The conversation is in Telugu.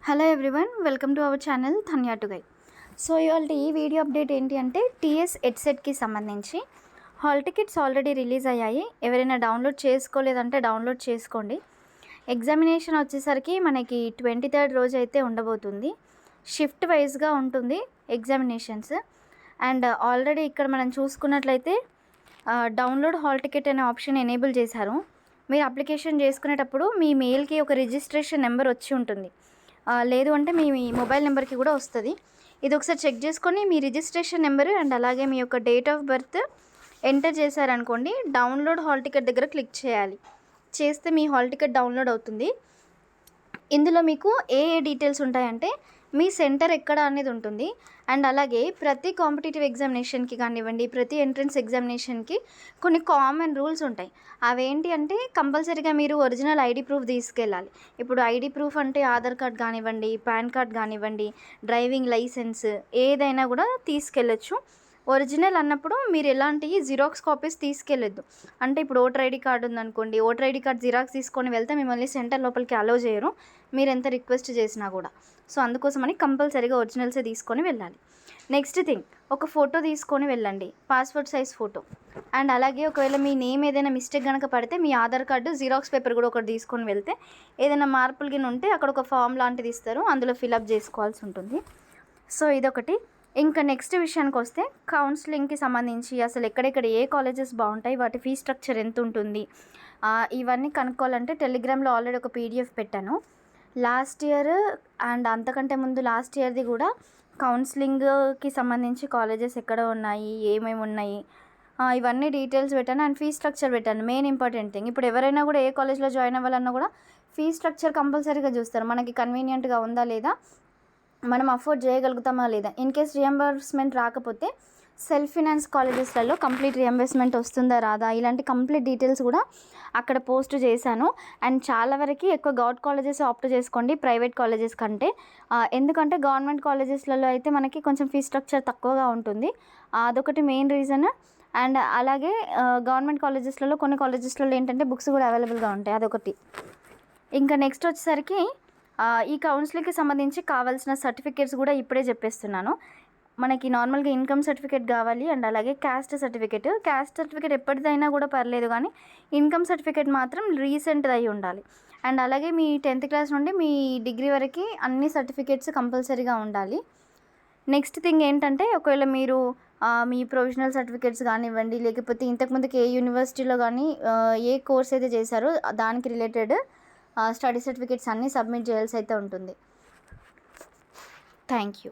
Hello everyone, welcome to our channel Dhanya to guide. So ఇవాళ ఈ వీడియో అప్డేట్ ఏంటి అంటే టీఎస్ ఎడ్సెట్కి సంబంధించి హాల్ టికెట్స్ ఆల్రెడీ రిలీజ్ అయ్యాయి. ఎవరైనా డౌన్లోడ్ చేసుకోలేదంటే డౌన్లోడ్ చేసుకోండి. ఎగ్జామినేషన్ వచ్చేసరికి మనకి 23rd రోజు అయితే ఉండబోతుంది. షిఫ్ట్ వైజ్గా ఉంటుంది ఎగ్జామినేషన్స్. అండ్ ఆల్రెడీ ఇక్కడ మనం చూసుకున్నట్లయితే డౌన్లోడ్ హాల్ టికెట్ అనే ఆప్షన్ ఎనేబుల్ చేశారు. మీరు అప్లికేషన్ చేసుకునేటప్పుడు మీ మెయిల్కి ఒక రిజిస్ట్రేషన్ నెంబర్ వచ్చి ఉంటుంది, లేదు అంటే మీ మొబైల్ నెంబర్కి కూడా వస్తుంది. ఇది ఒకసారి చెక్ చేసుకొని మీ రిజిస్ట్రేషన్ నెంబర్ అండ్ అలాగే మీ యొక్క డేట్ ఆఫ్ బర్త్ ఎంటర్ చేశారనుకోండి, డౌన్లోడ్ హాల్ టికెట్ దగ్గర క్లిక్ చేయాలి. చేస్తే మీ హాల్ టికెట్ డౌన్లోడ్ అవుతుంది. ఇందులో మీకు ఏ డీటెయిల్స్ ఉంటాయంటే మీ సెంటర్ ఎక్కడ అనేది ఉంటుంది. అండ్ అలాగే ప్రతి కాంపిటేటివ్ ఎగ్జామినేషన్కి కానివ్వండి, ప్రతి ఎంట్రన్స్ ఎగ్జామినేషన్కి కొన్ని కామన్ రూల్స్ ఉంటాయి. అవేంటి అంటే కంపల్సరీగా మీరు ఒరిజినల్ ఐడి ప్రూఫ్ తీసుకెళ్ళాలి. ఇప్పుడు ఐడి ప్రూఫ్ అంటే ఆధార్ కార్డ్ కానివ్వండి, పాన్ కార్డ్ కానివ్వండి, డ్రైవింగ్ లైసెన్స్ ఏదైనా కూడా తీసుకెళ్ళచ్చు. ఒరిజినల్ అన్నప్పుడు మీరు ఎలాంటి జిరాక్స్ కాపీస్ తీసుకెళ్ళొద్దు. అంటే ఇప్పుడు ఓటర్ ఐడి కార్డు ఉందనుకోండి, ఓటర్ ఐడి కార్డ్ జిరాక్స్ తీసుకొని వెళ్తే మిమ్మల్ని సెంటర్ లోపలికి అలౌ చేయరు, మీరు ఎంత రిక్వెస్ట్ చేసినా కూడా. సో అందుకోసమని కంపల్సరీగా ఒరిజినల్సే తీసుకొని వెళ్ళాలి. నెక్స్ట్ థింగ్, ఒక ఫోటో తీసుకొని వెళ్ళండి, పాస్పోర్ట్ సైజ్ ఫోటో. అండ్ అలాగే ఒకవేళ మీ నేమ్ ఏదైనా మిస్టేక్ కనుక పడితే మీ ఆధార్ కార్డు జిరాక్స్ పేపర్ కూడా ఒకటి తీసుకొని వెళ్తే ఏదైనా మార్పులు గిన ఉంటే అక్కడ ఒక ఫామ్ లాంటిది ఇస్తారు, అందులో ఫిలప్ చేసుకోవాల్సి ఉంటుంది. సో ఇదొకటి. ఇంకా నెక్స్ట్ విషయానికి వస్తే కౌన్సిలింగ్కి సంబంధించి అసలు ఎక్కడెక్కడ ఏ కాలేజెస్ బాగుంటాయి, వాటి ఫీ స్ట్రక్చర్ ఎంత ఉంటుంది, ఇవన్నీ కనుక్కోవాలంటే టెలిగ్రామ్లో ఆల్రెడీ ఒక పీడిఎఫ్ పెట్టాను. లాస్ట్ ఇయర్ అండ్ అంతకంటే ముందు లాస్ట్ ఇయర్ది కూడా కౌన్సిలింగ్కి సంబంధించి కాలేజెస్ ఎక్కడ ఉన్నాయి, ఏమేమి ఉన్నాయి, ఇవన్నీ డీటెయిల్స్ పెట్టాను. అండ్ ఫీ స్ట్రక్చర్ పెట్టాను. మెయిన్ ఇంపార్టెంట్ థింగ్, ఇప్పుడు ఎవరైనా కూడా ఏ కాలేజ్లో జాయిన్ అవ్వాలన్నా కూడా ఫీ స్ట్రక్చర్ కంపల్సరీగా చూస్తారు. మనకి కన్వీనియంట్గా ఉందా లేదా, మనం అఫోర్డ్ చేయగలుగుతామా లేదా. ఇన్ కేస్ రియంబర్స్మెంట్ రాకపోతే సెల్ఫ్ ఫినాన్స్ కాలేజెస్లలో కంప్లీట్ రియంబర్స్మెంట్ వస్తుందా రాదా, ఇలాంటి కంప్లీట్ డీటెయిల్స్ కూడా అక్కడ పోస్ట్ చేశాను. అండ్ చాలా వరకు ఎక్కువ గవర్నమెంట్ కాలేజెస్ ఆప్ట్ చేసుకోండి ప్రైవేట్ కాలేజెస్ కంటే. ఎందుకంటే గవర్నమెంట్ కాలేజెస్లలో అయితే మనకి కొంచెం ఫీ స్ట్రక్చర్ తక్కువగా ఉంటుంది, అదొకటి మెయిన్ రీజన్. అండ్ అలాగే గవర్నమెంట్ కాలేజెస్లలో కొన్ని కాలేజెస్లలో ఏంటంటే బుక్స్ కూడా అవైలబుల్గా ఉంటాయి, అదొకటి. ఇంకా నెక్స్ట్ వచ్చేసరికి ఈ కౌన్సిలింగ్కి సంబంధించి కావాల్సిన సర్టిఫికేట్స్ కూడా ఇప్పుడే చెప్పేస్తున్నాను. మనకి నార్మల్గా ఇన్కమ్ సర్టిఫికేట్ కావాలి, అండ్ అలాగే క్యాస్ట్ సర్టిఫికేట్ ఎప్పటిదైనా కూడా పర్లేదు, కానీ ఇన్కమ్ సర్టిఫికేట్ మాత్రం రీసెంట్ది అయి ఉండాలి. అండ్ అలాగే మీ 10th క్లాస్ నుండి మీ డిగ్రీ వరకు అన్ని సర్టిఫికేట్స్ కంపల్సరీగా ఉండాలి. నెక్స్ట్ థింగ్ ఏంటంటే ఒకవేళ మీరు మీ ప్రొవిజనల్ సర్టిఫికేట్స్ కానివ్వండి, లేకపోతే ఇంతకుముందుకు ఏ యూనివర్సిటీలో కానీ ఏ కోర్స్ అయితే చేశారో దానికి రిలేటెడ్ స్టడీ సర్టిఫికేట్స్ అన్నీ సబ్మిట్ చేయాల్సి అయితే ఉంటుంది. Thank you.